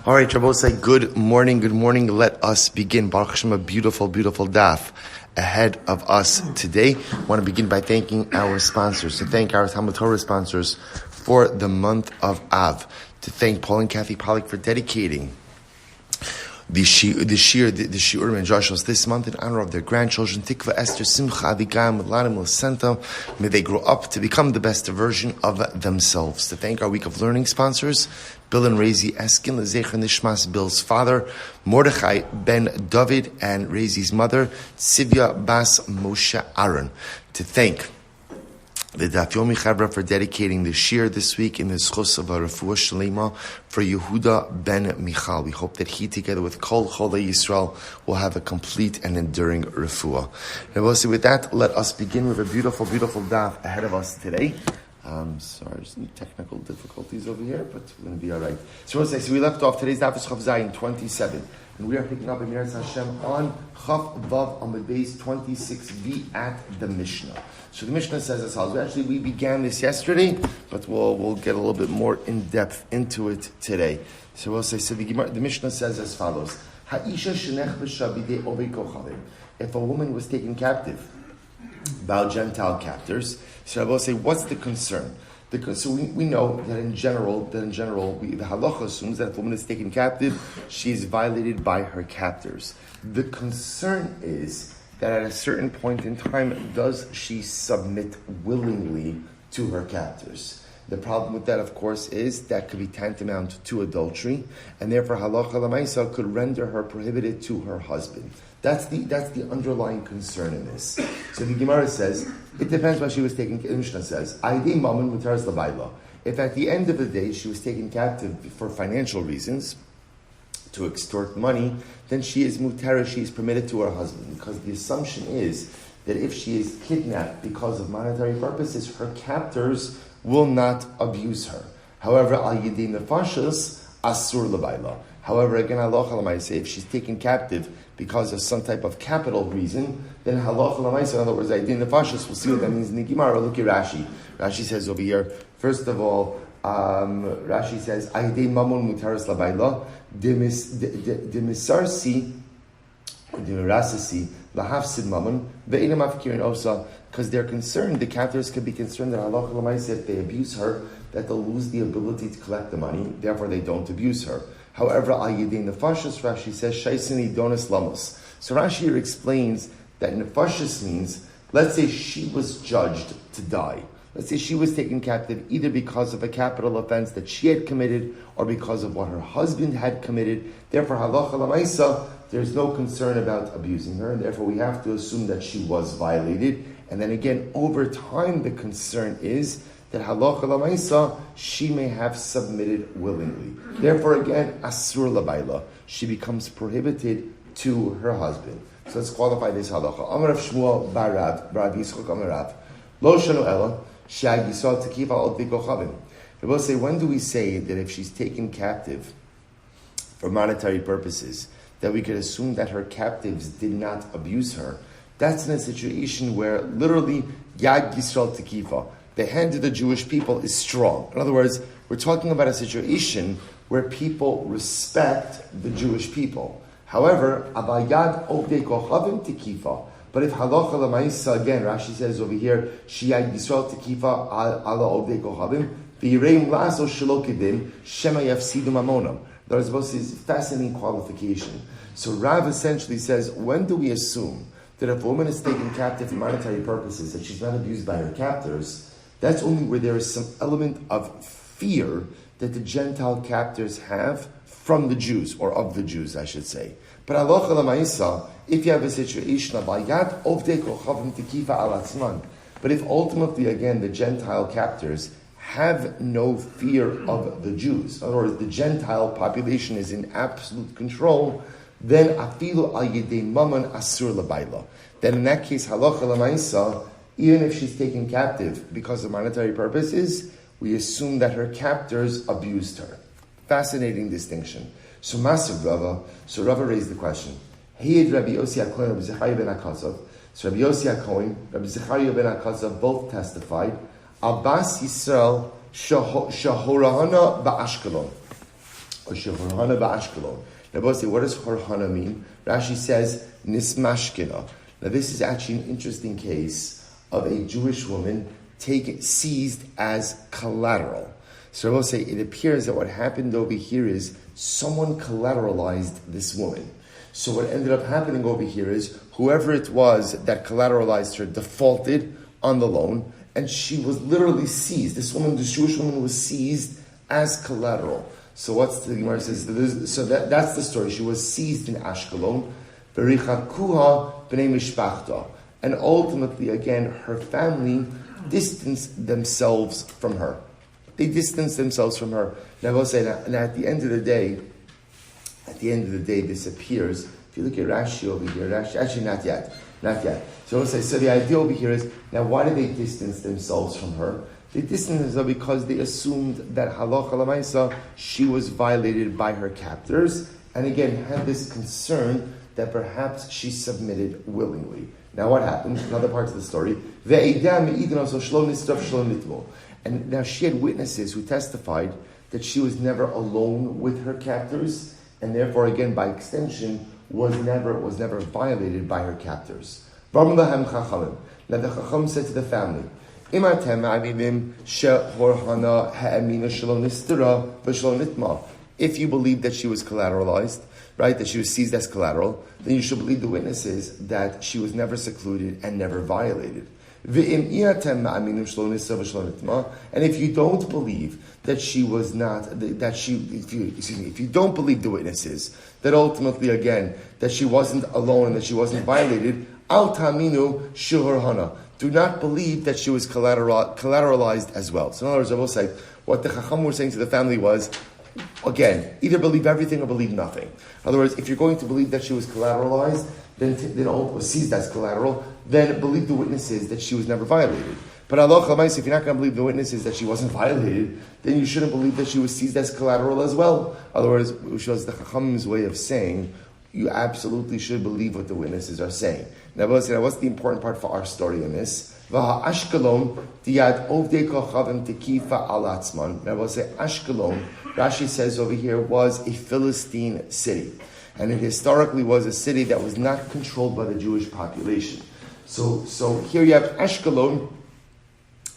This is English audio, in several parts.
All right, Rabbi say good morning. Let us begin. Baruch Hashem, a beautiful, beautiful daf ahead of us today. I want to begin by thanking our sponsors, to thank our TALMUD TORAH sponsors for the month of Av, to thank Paul and Kathy Pollack for dedicating the shiurim and joshos this month in honor of their grandchildren, Tikva Esther, Simcha, Avigayil, Milana and Milicenta. May they grow up to become the best version of themselves. To thank our week of learning sponsors, Bill and Raizy Eskin, Lezecher nishmas, Bill's father, Mordechai Ben Dovid and Raizy's mother, Tzvyah Bas Moshe Aron. To thank the Daf Yomi Chevra for dedicating the shir this week in the schus of a refuah shalema for Yehuda Ben Michal. We hope that he, together with Kol Cholei Yisrael, will have a complete and enduring refuah. And with that, let us begin with a beautiful, beautiful daf ahead of us today. Sorry, some technical difficulties over here, but we're going to be all right. So we left off, today's daf is Chav Zayin 27, and we are picking up in Miras Hashem on Chav Vav Amud Beis 26b at the Mishnah. So the Mishnah says as follows. Actually, we began this yesterday, but we'll get a little bit more in depth into it today. So we'll say, the Mishnah says as follows: Ha'isha shenech b'shabidei ovei kochavim. If a woman was taken captive by Gentile captors, so I will say, what's the concern? So we know that in general, the halacha assumes that if a woman is taken captive, she is violated by her captors. The concern is that at a certain point in time, does she submit willingly to her captors? The problem with that, of course, is that could be tantamount to adultery, and therefore halacha l'maisa could render her prohibited to her husband. That's the underlying concern in this. So the Gemara says, it depends why she was taken. The Mishnah says, if at the end of the day she was taken captive for financial reasons, to extort money, then she is mutara, she is permitted to her husband, because the assumption is that if she is kidnapped because of monetary purposes, her captors will not abuse her. However, al yedei nefashos asur lebayla. However, again, halacha l'maisa, if she's taken captive because of some type of capital reason, then halacha l'maisa, in other words, yedei nefashos, we'll see what that means in the Gemara. Look at Rashi. Rashi says over here, first of all, Rashi says, "Ayidei mamon mutaris labayla demisarsi demirasisi lahafsid mamon ve'inam afkirin osa." Because they're concerned, the captors could be concerned that halacha l'maisa, if they abuse her, that they'll lose the ability to collect the money. Therefore, they don't abuse her. However, ayidei nefashos, Rashi says, shaisini donis lamos. So Rashi here explains that nefashos means, let's say she was judged to die. Let's say she was taken captive either because of a capital offense that she had committed or because of what her husband had committed. Therefore, halacha l'maisa, there's no concern about abusing her, and therefore we have to assume that she was violated. And then again, over time, the concern is that halacha l'maisa, she may have submitted willingly. Therefore, again, asur labayla, she becomes prohibited to her husband. So let's qualify this halacha. Amar Rav Shmuel bar Rav Yitzchak Amar Rav, lo shanu ela. They will say, when do we say that if she's taken captive for monetary purposes, that we could assume that her captives did not abuse her? That's in a situation where literally Yad Yisrael Tekifa, the hand of the Jewish people, is strong. In other words, we're talking about a situation where people respect the Jewish people. However, Abayad Ovdei Kochavim Tekifa. But if halacha l'maisa, again, Rashi says over here, Shiyad Yisrael Tekifa ala Ovdei Kochavim, v'yireim laso shelo kedim, shema yafsidu mamonam. That is supposed to be a fascinating qualification. So Rav essentially says, when do we assume that if a woman is taken captive for monetary purposes, that she's not abused by her captors? That's only where there is some element of fear that the Gentile captors have from the Jews, or of the Jews, I should say. But halacha l'maisa, if you have a situation of ayat ovdei kochavim tekifa al atzman, but if ultimately, again, the Gentile captors have no fear of the Jews, in other words, the Gentile population is in absolute control, then afilu al yedei mammon asur labayla. Then in that case, halacha l'maisa, even if she's taken captive because of monetary purposes, we assume that her captors abused her. Fascinating distinction. So Rava raised the question. Hey, Rabbi Yossi HaKohen, Rabbi Zechariah ben Akasav. So Rabbi Yossi HaKohen, Rabbi Zechariah ben Akasav both testified. Abbas Yisrael shahorahana ba'ashkelon. or Shehorhana ba'Ashkelon. Now, both say, what does Horhana mean? Rashi says, Nismashkina. Now, this is actually an interesting case of a Jewish woman seized as collateral. So I will say, it appears that what happened over here is someone collateralized this woman. So what ended up happening over here is whoever it was that collateralized her defaulted on the loan, and she was literally seized. This Jewish woman was seized as collateral. So what's the Gemara says? So that's the story. She was seized in Ashkelon, Berichakuha b'nei mishpachta, and ultimately, again, her family distanced themselves from her. They distanced themselves from her. Now I will say that, and at the end of the day, this appears. If you look at Rashi over here, actually not yet. So the idea over here is, now why did they distance themselves from her? They distanced themselves because they assumed that halacha l'maisa, she was violated by her captors, and again had this concern that perhaps she submitted willingly. Now what happened? Another part of the story. And now she had witnesses who testified that she was never alone with her captors, and therefore, again, by extension, was never violated by her captors. Now the Chacham said to the family, if you believe that she was collateralized, right, that she was seized as collateral, then you should believe the witnesses that she was never secluded and never violated. And if you don't believe that she was not, if you don't believe the witnesses, that ultimately, again, that she wasn't alone and that she wasn't violated, al taminu shuhurhana. Do not believe that she was collateralized as well. So in other words, I will say, what the Chacham were saying to the family was, again, either believe everything or believe nothing. In other words, if you're going to believe that she was collateralized, then was seized as collateral, then believe the witnesses that she was never violated. But Allah, if you're not going to believe the witnesses that she wasn't violated, then you shouldn't believe that she was seized as collateral as well. In other words, which was the Chacham's way of saying, you absolutely should believe what the witnesses are saying. Now, what's the important part for our story in this? Ashkelon, Now, we'll say Ashkelon, Rashi says over here, was a Philistine city. And it historically was a city that was not controlled by the Jewish population. So here you have Ashkelon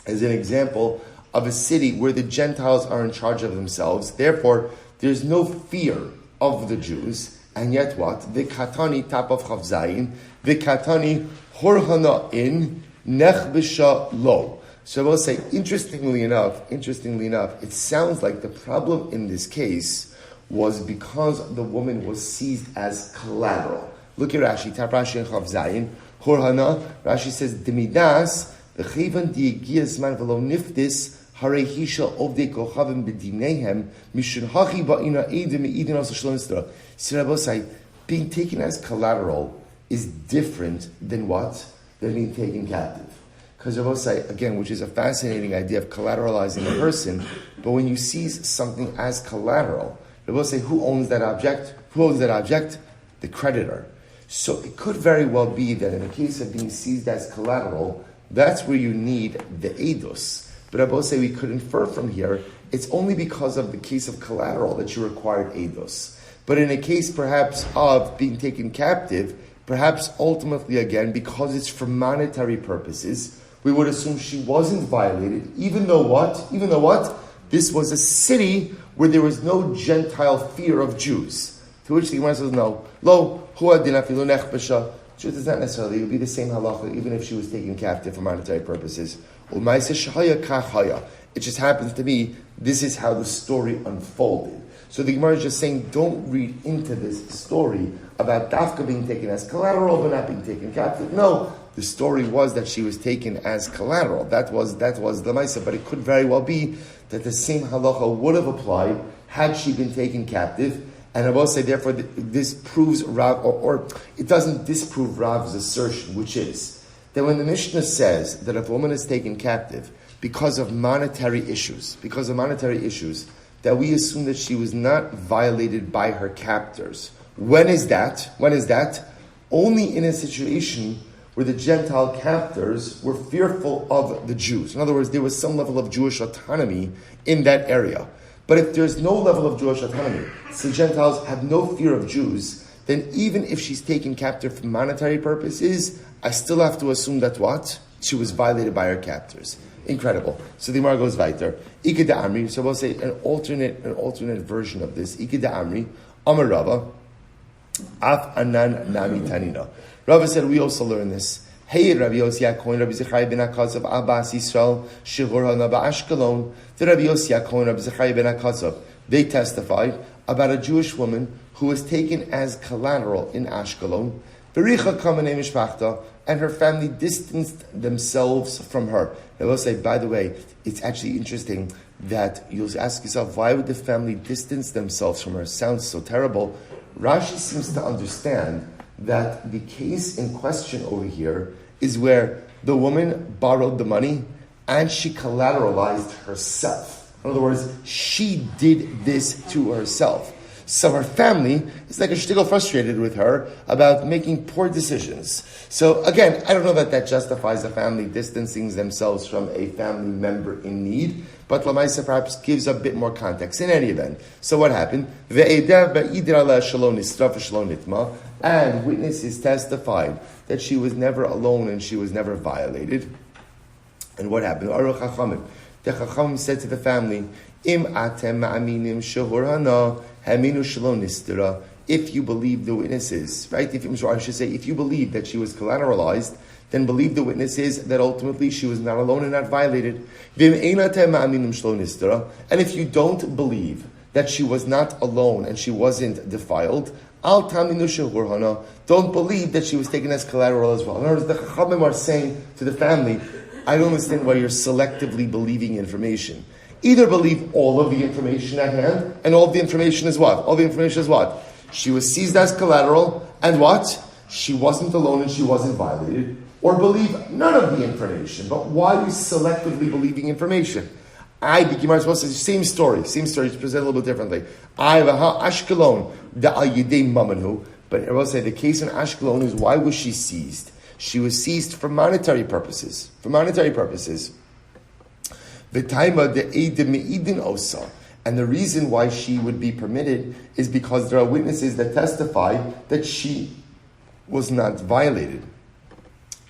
as an example of a city where the Gentiles are in charge of themselves. Therefore, there's no fear of the Jews. And yet what? V'katani tap of Chavzayin, v'katani horhana in nechbisha lo. So I will say, interestingly enough, it sounds like the problem in this case was because the woman was seized as collateral. Look at Rashi, tap Rashi and Chavzayin, horhana. Rashi says, Demidas, v'chivan di'egiyas man v'lo niftis, Hare hisha ovdei kochavim b'dinehem mishun hachi ba'ina edim me'idin also shalom istra. So Rabbi say, being taken as collateral is different than what? Than being taken captive. Because Rabbi say, again, which is a fascinating idea of collateralizing a person, but when you seize something as collateral, Rabbi say, who owns that object? Who owns that object? The creditor. So it could very well be that in the case of being seized as collateral, that's where you need the eidos. But I both say we could infer from here, it's only because of the case of collateral that you required eidos. But in a case perhaps of being taken captive, perhaps ultimately again, because it's for monetary purposes, we would assume she wasn't violated, even though what? This was a city where there was no Gentile fear of Jews. To which the Gemara says, no. Lo, huwa din afilu nechbasha. Truth is not necessarily, it would be the same halacha even if she was taken captive for monetary purposes. It just happens to be, this is how the story unfolded. So the Gemara is just saying, don't read into this story about Dafka being taken as collateral but not being taken captive. No, the story was that she was taken as collateral. That was the Maisa, but it could very well be that the same halacha would have applied had she been taken captive. And I will say, therefore, this proves Rav, or it doesn't disprove Rav's assertion, which is that when the Mishnah says that if a woman is taken captive because of monetary issues, that we assume that she was not violated by her captors. When is that? Only in a situation where the Gentile captors were fearful of the Jews. In other words, there was some level of Jewish autonomy in that area. But if there's no level of Jewish autonomy, so Gentiles have no fear of Jews, then even if she's taken captive for monetary purposes, I still have to assume that what? She was violated by her captors. Incredible. So the Gemara goes weiter. Ike da Amri, so we'll say an alternate version of this. Ike da Amri, Amar Rava, Af Anan Nami Tanina. Rava said, we also learn this. Hey, Rabbi Yossi HaKohen, Rabbi Zechariah ben Akasav, Abbas Yisrael, Shehur HaNaba Ashkelon, the Rabbi Yossi HaKohen, Rabbi Zechariah ben Akasav, they testified about a Jewish woman who was taken as collateral in Ashkelon, Bericha Kamanei Mishpachta, and her family distanced themselves from her. I will say, by the way, it's actually interesting that you'll ask yourself, why would the family distance themselves from her? Sounds so terrible. Rashi seems to understand that the case in question over here is where the woman borrowed the money and she collateralized herself. In other words, she did this to herself. So her family is like a shtickle frustrated with her about making poor decisions. So again, I don't know that justifies a family distancing themselves from a family member in need, but Lamaisa perhaps gives a bit more context. In any event, so what happened? And witnesses testified that she was never alone and she was never violated. And what happened? The Chacham said to the family, Im atem ma'aminim shehur hana haminu shalom nistira. If you believe the witnesses, right? If you believe that she was collateralized, then believe the witnesses that ultimately she was not alone and not violated. Vim ein atem ma'aminim shalom nistira. And if you don't believe that she was not alone and she wasn't defiled, al taminu shehur hana. Don't believe that she was taken as collateral as well. In other words, the Chachamim are saying to the family, I don't understand why you're selectively believing information. Either believe all of the information at hand, and all of the information is what? All the information is what? She was seized as collateral, and what? She wasn't alone and she wasn't violated. Or believe none of the information. But why are you selectively believing information? The Gemara is supposed to say same story, it's presented a little bit differently. Ashkelon, the al yidei mamanu. But I will say the case in Ashkelon is, why was she seized? She was seized for monetary purposes. V'taima de eidem meidin osa. And the reason why she would be permitted is because there are witnesses that testify that she was not violated.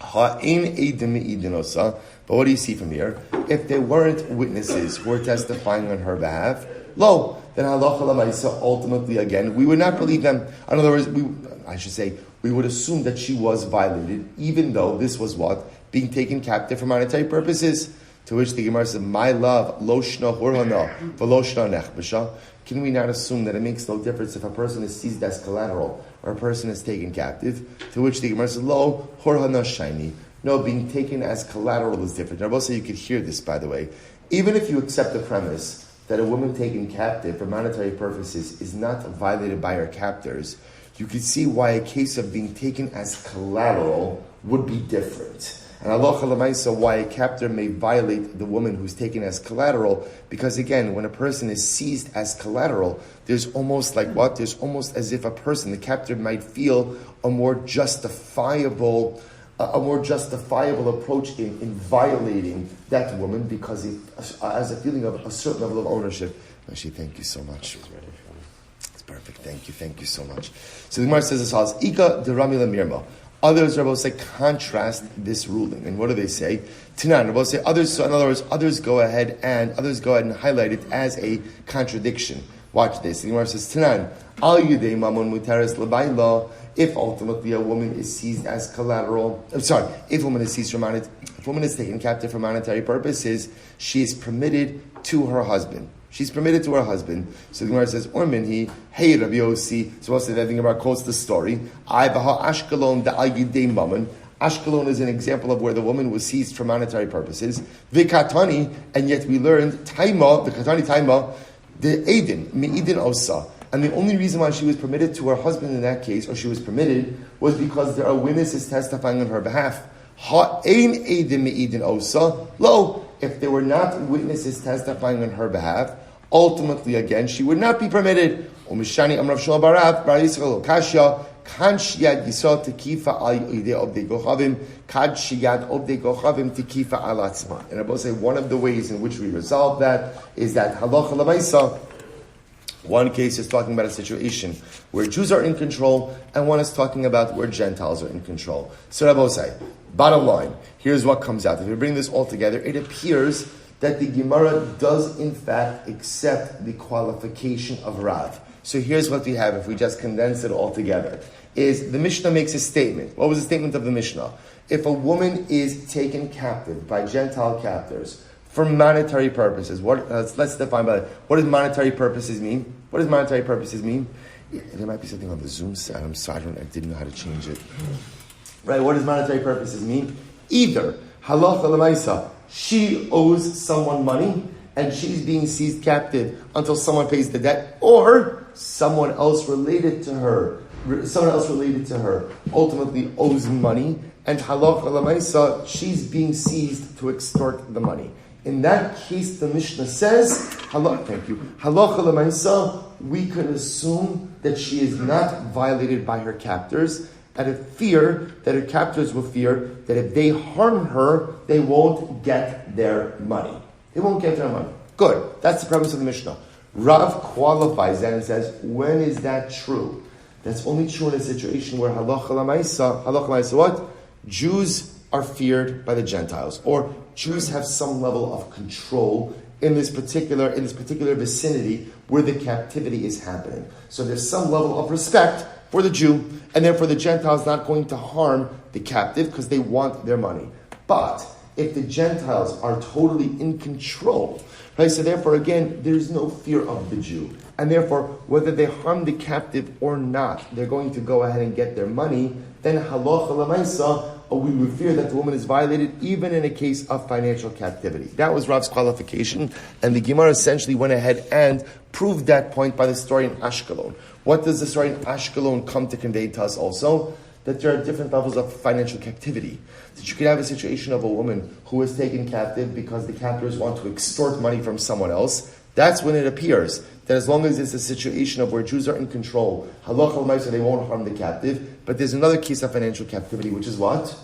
Ha'ein eidem meidin osa. But what do you see from here? If there weren't witnesses who were testifying on her behalf, then halacha l'maisa, ultimately again, we would not believe them. In other words, we would assume that she was violated, even though this was what? Being taken captive for monetary purposes. To which the Gemara says, my love, lo shna hurhana, v'lo shna nechbasha. Can we not assume that it makes no difference if a person is seized as collateral or a person is taken captive? To which the Gemara says, lo hurhana shiny. No, being taken as collateral is different. Now, also you could hear this, by the way. Even if you accept the premise that a woman taken captive for monetary purposes is not violated by her captors, you could see why a case of being taken as collateral would be different. And halacha l'maisa, why a captor may violate the woman who's taken as collateral, because again, when a person is seized as collateral, there's almost like what? There's almost as if the captor might feel a more justifiable approach in violating that woman, because it has a feeling of a certain level of ownership. Actually, thank you so much. It's perfect. Thank you so much. So the Gemara says as follows: Ika de Rami Lamirma. Others, Rabbi say, contrast this ruling. And what do they say? Tanan, Rabbi say, others, so in other words, others go ahead and highlight it as a contradiction. Watch this. The Gemara says, Tanan, al yudei mamon mutaris l'bayla. If ultimately a woman is seized as collateral, if a woman is taken captive for monetary purposes, she is permitted to her husband. So the Gemara says, Orminhi, hey Rabbi Yossi. So also the Gemara quotes the story. Ashkelon da ayidei mammon. Ashkelon is an example of where the woman was seized for monetary purposes. Vikatani, and yet we learned taima, the Eidin, meidin osa. And the only reason why she was permitted to her husband in that case, or she was permitted, was because there are witnesses testifying on her behalf. Ha'ein eidin meidin osa. If there were not witnesses testifying on her behalf, ultimately again she would not be permitted. Umishani amrav shol barav bar Yisrael kasha kan shiyad yisrael tekifa al yidei obdei gochavim kad shiyad obdei gochavim tekifa al atzma. And I will say one of the ways in which we resolve that is that halacha l'maisa, One case is talking about a situation where Jews are in control, and one is talking about where Gentiles are in control. So Rabbosai, bottom line, here's what comes out. If we bring this all together, it appears that the Gemara does in fact accept the qualification of Rav. So here's what we have, if we just condense it all together, is the Mishnah makes a statement. What was the statement of the Mishnah? If a woman is taken captive by Gentile captors for monetary purposes, let's define by that. What does monetary purposes mean? What does monetary purposes mean? There might be something on the Zoom side. I'm sorry, I didn't know how to change it. Right, what does monetary purposes mean? Either, halacha l'maisa, she owes someone money and she's being seized captive until someone pays the debt, or someone else related to her ultimately owes money, and halacha l'maisa, she's being seized to extort the money. In that case, the Mishnah says, halacha l'maisa, we could assume that she is not violated by her captors, out of fear that her captors will fear that if they harm her, they won't get their money. They won't get their money. Good. That's the premise of the Mishnah. Rav qualifies that and says, when is that true? That's only true in a situation where halacha l'maisa what? Jews are feared by the Gentiles, or Jews have some level of control in this particular vicinity where the captivity is happening. So there's some level of respect for the Jew, and therefore the Gentile is not going to harm the captive because they want their money. But if the Gentiles are totally in control, right? So therefore, again, there's no fear of the Jew. And therefore, whether they harm the captive or not, they're going to go ahead and get their money. Then halacha l'maisa, we would fear that the woman is violated even in a case of financial captivity. That was Rav's qualification, and the Gemara essentially went ahead and proved that point by the story in Ashkelon. What does the story in Ashkelon come to convey to us also? That there are different levels of financial captivity. That you could have a situation of a woman who is taken captive because the captors want to extort money from someone else. That's when it appears that as long as it's a situation of where Jews are in control, halacha l'maisa, they won't harm the captive. But there's another case of financial captivity, which is what?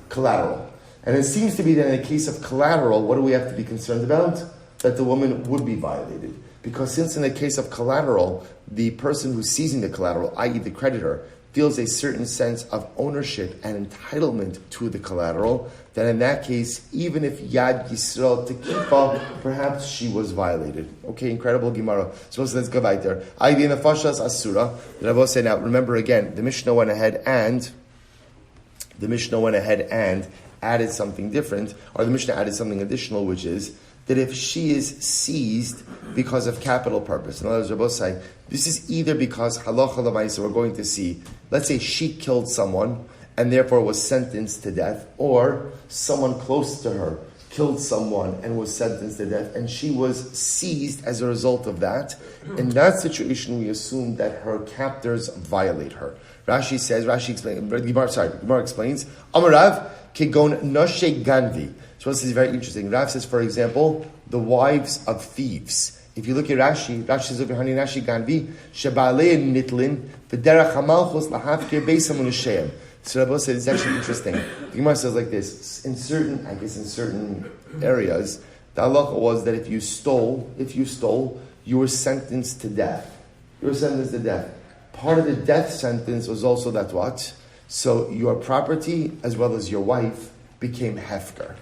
Collateral. And it seems to be that in a case of collateral, what do we have to be concerned about? That the woman would be violated. Because since in the case of collateral, the person who's seizing the collateral, i.e. the creditor, feels a certain sense of ownership and entitlement to the collateral, then in that case, even if Yad Yisrael Tekifa, perhaps she was violated. Okay, incredible Gemara. So let's go back there. Aidi Nefashas Asura. The Rabbi say now, remember again, the Mishnah went ahead and added something different, or the Mishnah added something additional, which is that if she is seized because of capital purpose, in other words, Rabbi say, this is either because halacha l'maisa, we're going to see, let's say she killed someone and therefore was sentenced to death, or someone close to her killed someone and was sentenced to death, and she was seized as a result of that. In that situation, we assume that her captors violate her. Rashi explains, Amarav kegon noshe ganvi. So this is very interesting. Rav says, for example, the wives of thieves. If you look at Rashi says over Hani Rashi Ganvi, Shebalei Nitlin, V'derach Hamalchus Lahafkir Beisam U'Nesheim. So Rabbi said it's actually interesting. The Gemara says like this: in certain areas, the halacha was that if you stole, you were sentenced to death. Part of the death sentence was also that what? So your property as well as your wife became hefker.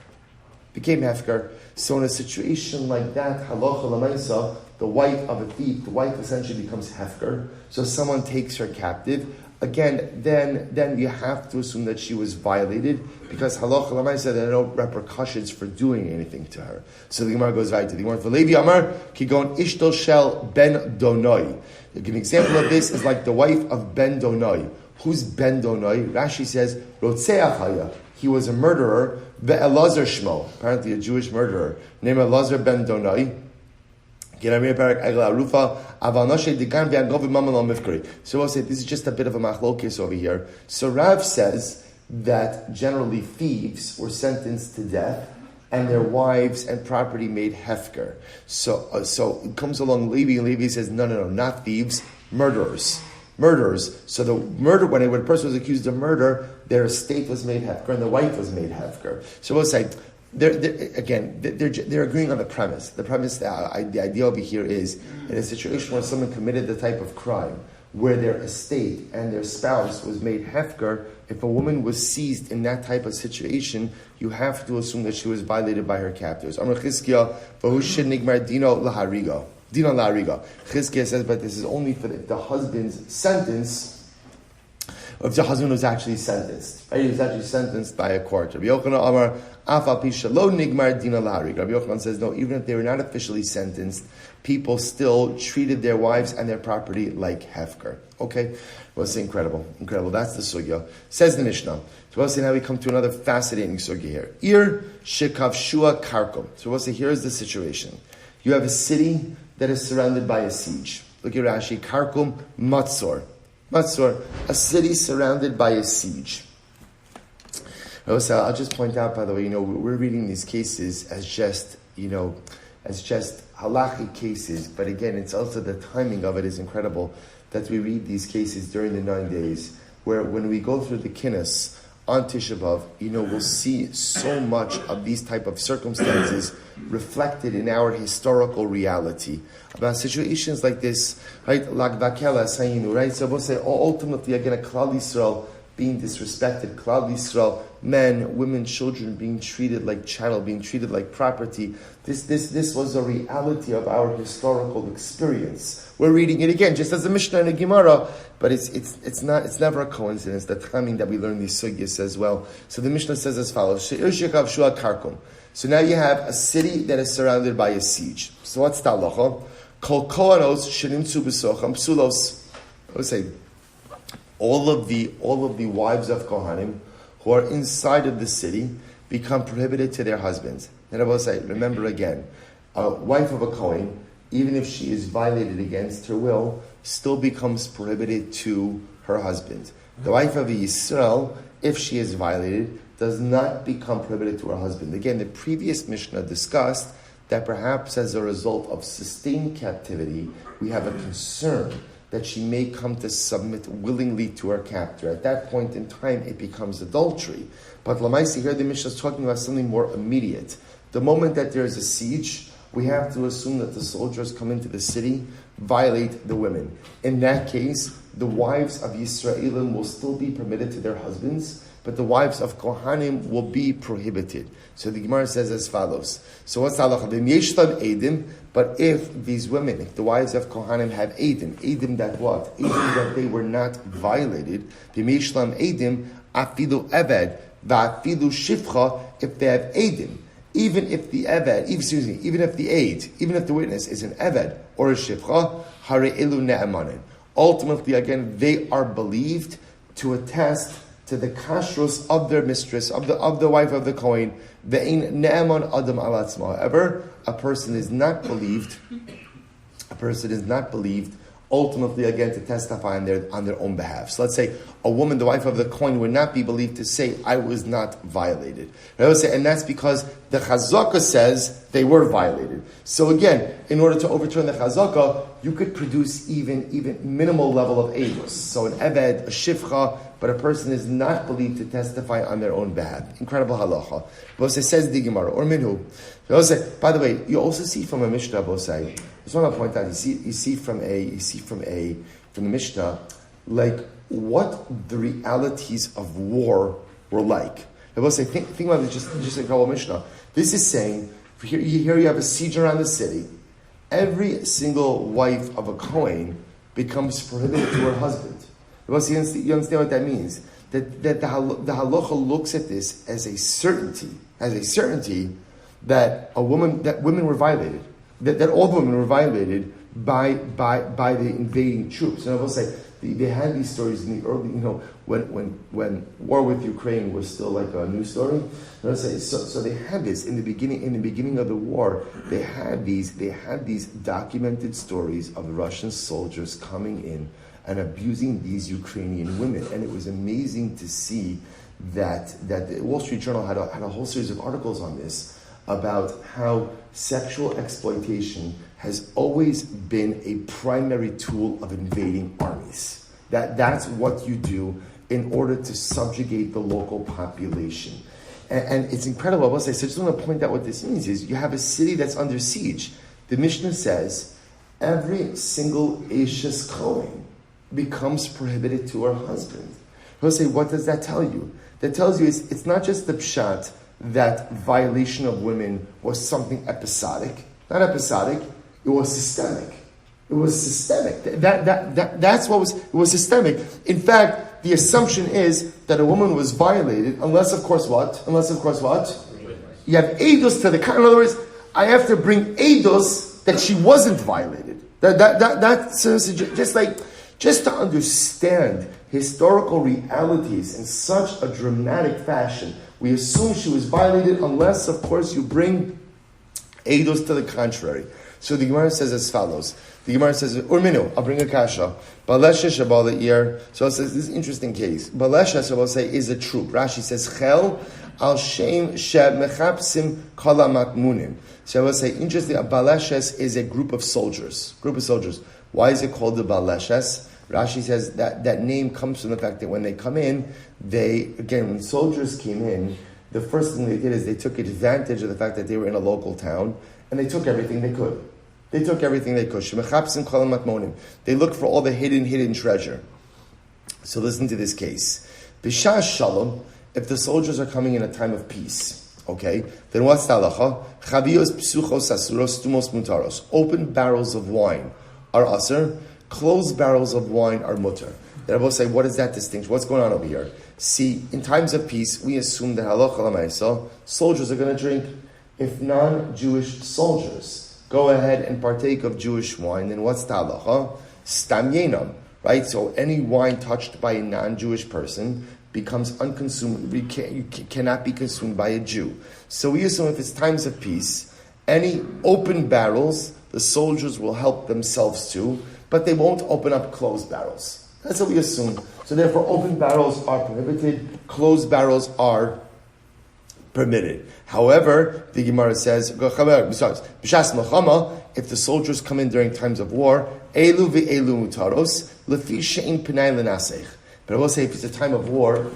So in a situation like that, halacha l'maisa, the wife of a thief, the wife essentially becomes hefker. So someone takes her captive. Again, then you have to assume that she was violated, because halacha l'maisa, there are no repercussions for doing anything to her. So the Gemara goes right to the Gemara. V'levi Amar kigon ishto shel ben donoi. An example of this is like the wife of Ben Donoi. Who's Ben Donoi? Rashi says Rotzeach haya. He was a murderer. Ve'elazar shmo, apparently a Jewish murderer named Elazar Ben Donoi. So we'll say this is just a bit of a machlokes over here. So Rav says that generally thieves were sentenced to death and their wives and property made hefker. So it comes along Levi, and Levi says, no, not thieves, murderers. So the murder, when a person was accused of murder, their estate was made hefker and the wife was made hefker. So we'll say, they're agreeing on the premise. The idea over here is in a situation where someone committed the type of crime where their estate and their spouse was made hefker. If a woman was seized in that type of situation, you have to assume that she was violated by her captors. Amar Chizkiah, v'hu nigmar dino laharigo. Dino laharigo. Chizkiah says, but this is only for the husband's sentence. If the husband was actually sentenced, right? He was actually sentenced by a court. Rabbi Yochanan Amar, Afal Pisha Lo Nigmar Dina Lahari. Rabbi Yochanan says, no, even if they were not officially sentenced, people still treated their wives and their property like hefker. Okay? Well, it's incredible. That's the sugya. Says the Mishnah. So we'll see now we come to another fascinating sugya here. Ir Shekav Shua Karkum. So we'll see, here's the situation. You have a city that is surrounded by a siege. Look at Rashi. Karkum Matzor. Matzor, a city surrounded by a siege. I'll just point out, by the way, we're reading these cases as just halachic cases, but again, it's also the timing of it is incredible that we read these cases during the 9 days, where when we go through the kinnis on Tisha B'Av, we'll see so much of these type of circumstances reflected in our historical reality about situations like this, right? Lagvakela sayinu, right? So we'll say ultimately again a Klal Yisrael being disrespected, Klal Yisrael, men, women, children being treated like chattel, being treated like property. This was a reality of our historical experience. We're reading it again, just as a Mishnah and a Gemara, but it's never a coincidence. The timing that we learn these sugyas as well. So the Mishnah says as follows: She'ir shekav shua karkum. So now you have a city that is surrounded by a siege. So what's the halacha? Kol kohanos shenimtzu b'socham psulos. I would say all of the wives of Kohanim who are inside of the city become prohibited to their husbands. And I will say, remember again, a wife of a Kohen, even if she is violated against her will, still becomes prohibited to her husband. The wife of a Yisrael, if she is violated, does not become prohibited to her husband. Again, the previous Mishnah discussed that perhaps as a result of sustained captivity, we have a concern that she may come to submit willingly to her captor. At that point in time, it becomes adultery. But Lamaisi, here the Mishnah is talking about something more immediate. The moment that there is a siege, we have to assume that the soldiers come into the city, violate the women. In that case, the wives of Yisraelim will still be permitted to their husbands, but the wives of Kohanim will be prohibited. So the Gemara says as follows. So what's the halacha? But if these women, if the wives of Kohanim have edim that what? Edim that they were not violated. V'meishlam edim afidu eved v'afidu shifcha, if they have edim. Even if the eved, even if the aid, even if the witness is an eved or a shifcha, hare elu ne'emanin. Ultimately, again, they are believed to attest to the kashrus of their mistress, of the wife of the Kohen. Ve'ein ne'eman adam al atzma. However, a person is not believed ultimately again to testify on their own behalf. So let's say a woman, the wife of the Kohen, would not be believed to say, I was not violated. And that's because the Chazaka says they were violated. So again, in order to overturn the Chazaka, you could produce even minimal level of aidus. So an Eved, a Shifcha, but a person is not believed to testify on their own behalf. Incredible halacha. Bosei says the Gemara, or Minhu. By the way, you also see from a Mishnah, Bosei, I just want to point out, you see from the Mishnah, like what the realities of war were like. I will say, think about it, just like our Mishnah. This is saying, here you have a siege around the city. Every single wife of a Kohen becomes prohibited to her husband. You understand what that means? That the halacha looks at this as a certainty that women were violated. That all the women were violated by the invading troops. And I will say, they had these stories in the early, when war with Ukraine was still like a news story. And I will say, so they had this in the beginning of the war. They had these documented stories of Russian soldiers coming in and abusing these Ukrainian women. And it was amazing to see that the Wall Street Journal had a whole series of articles on this, about how sexual exploitation has always been a primary tool of invading armies. That's what you do in order to subjugate the local population. And it's incredible. I will say, so I just want to point out what this means is you have a city that's under siege. The Mishnah says every single Eishes Kohen becomes prohibited to her husband. He'll say, what does that tell you? That tells you it's not just the pshat that violation of women was something episodic. Not episodic, it was systemic. It was systemic. That's what it was systemic. In fact, the assumption is that a woman was violated, unless of course what? You have eidos to the kind. In other words, I have to bring eidos that she wasn't violated. That's just to understand historical realities in such a dramatic fashion. We assume she was violated unless, of course, you bring eidos to the contrary. So the Gemara says as follows. The Gemara says, Urminu, I'll bring a kasha. Balesha Shabal ear. So it says, this is an interesting case. Balesha Shabal say is a troop. Rashi says, Chel al Shem Sheb Mechapsim Kala Makmunim. So I will say, interesting, a Baleshes is a group of soldiers. Why is it called the Baleshes? Rashi says that name comes from the fact that when they come in, when soldiers came in, the first thing they did is they took advantage of the fact that they were in a local town, and they took everything they could. They looked for all the hidden treasure. So listen to this case. B'shas shalom, if the soldiers are coming in a time of peace, okay, then what's the halacha? Chaviyos psuchos asuros stumos mutaros. Open barrels of wine are asur, closed barrels of wine are mutar. The Rebbe will say, what is that distinction? What's going on over here? See, in times of peace, we assume that halacha l'maisa, soldiers are going to drink. If non-Jewish soldiers go ahead and partake of Jewish wine, then what's the halacha? Stam yenam, right? So any wine touched by a non-Jewish person becomes unconsumable. Cannot be consumed by a Jew. So we assume if it's times of peace, any open barrels, the soldiers will help themselves to, but they won't open up closed barrels. That's what we assume. So therefore, open barrels are prohibited, closed barrels are permitted. However, the Gemara says, besides, b'shas milchama, if the soldiers come in during times of war, elu ve'elu mutaros, lefi she'in p'nai l'nasech. But I will say, if it's a time of war,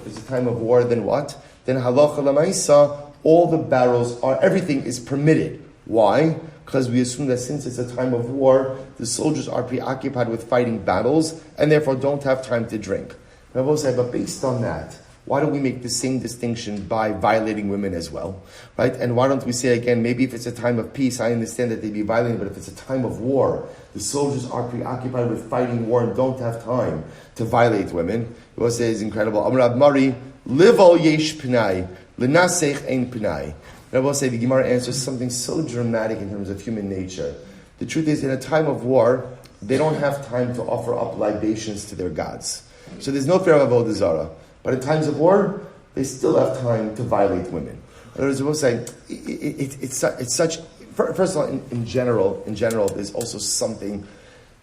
then what? Then halacha l'maisa, all the barrels everything is permitted. Why? Because we assume that since it's a time of war, the soldiers are preoccupied with fighting battles, and therefore don't have time to drink. But I will say, but based on that, why don't we make the same distinction by violating women as well, right? And why don't we say again, maybe if it's a time of peace, I understand that they'd be violating, but if it's a time of war, the soldiers are preoccupied with fighting war and don't have time to violate women. It will say it's incredible. Amar Mari, live all yesh pinai, l'nasech ein pinai. I will say the Gemara answers something so dramatic in terms of human nature. The truth is, in a time of war, they don't have time to offer up libations to their gods. So there's no fear of avodah zarah. But in times of war, they still have time to violate women. In other words, we'll say it's such. First of all, in general, there's also something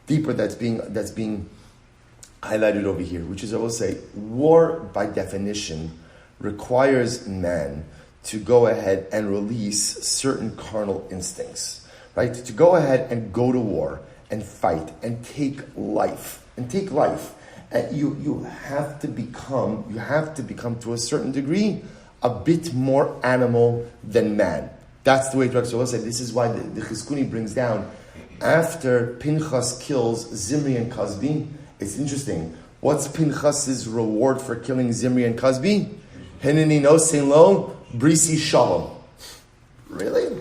deeper that's being highlighted over here, which is I will say, war by definition requires man to go ahead and release certain carnal instincts, right? To go ahead and go to war and fight and take life. You have to become to a certain degree a bit more animal than man. That's the way it works. So I'll say this is why the Chizkuni brings down after Pinchas kills Zimri and Cosby. It's interesting. What's Pinchas's reward for killing Zimri and Cosby? Hineni no sein lo brisi shalom. Really?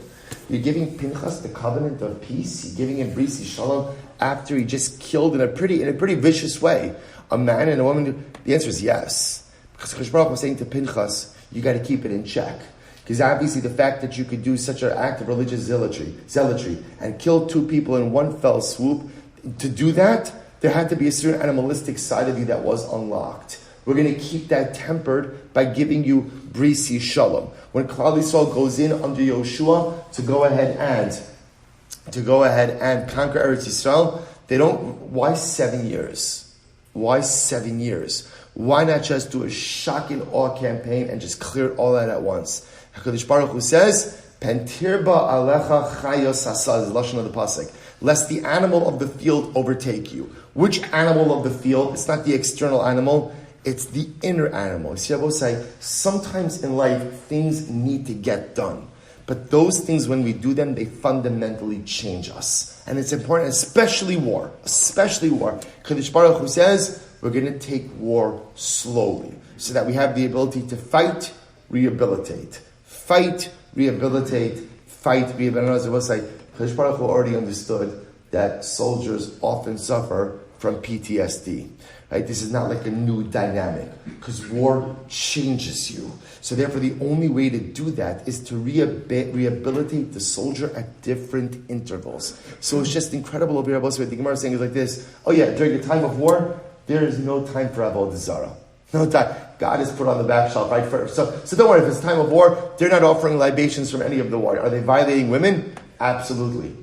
You're giving Pinchas the covenant of peace. You're giving him brisi shalom after he just killed in a pretty vicious way a man and a woman. The answer is yes, because Cheshbon Baruch was saying to Pinchas, you got to keep it in check. Because obviously the fact that you could do such an act of religious zealotry and kill two people in one fell swoop, to do that, there had to be a certain animalistic side of you that was unlocked. We're going to keep that tempered by giving you brisi shalom. When Klal Yisrael goes in under Yoshua to go ahead and conquer Eretz Yisrael, they don't. Why 7 years? Why 7 years? Why not just do a shock and awe campaign and just clear it all out at once? HaKadosh Baruch Hu says, "Pentirba alecha chayos hasa," is the lashon of the pasuk. Lest the animal of the field overtake you. Which animal of the field? It's not the external animal. It's the inner animal. See, I will say, sometimes in life, things need to get done. But those things, when we do them, they fundamentally change us. And it's important, especially war. Kadosh Baruch Hu says, we're going to take war slowly, so that we have the ability to fight, rehabilitate. Fight, rehabilitate. Kadosh Baruch Hu already understood that soldiers often suffer from PTSD. Right? This is not like a new dynamic, because war changes you. So therefore, the only way to do that is to rehabilitate the soldier at different intervals. So it's just incredible over here. What the Gemara is saying is like this: oh yeah, during a time of war, there is no time for avodah zarah. No time. God is put on the back shelf, right? So don't worry, if it's time of war, they're not offering libations from any of the war. Are they violating women? Absolutely.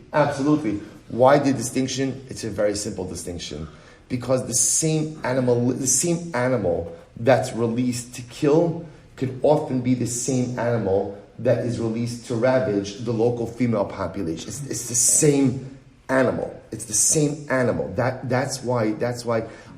Why the distinction? It's a very simple distinction. Because the same animal that's released to kill could often be the same animal that is released to ravage the local female population. It's the same animal. That's why,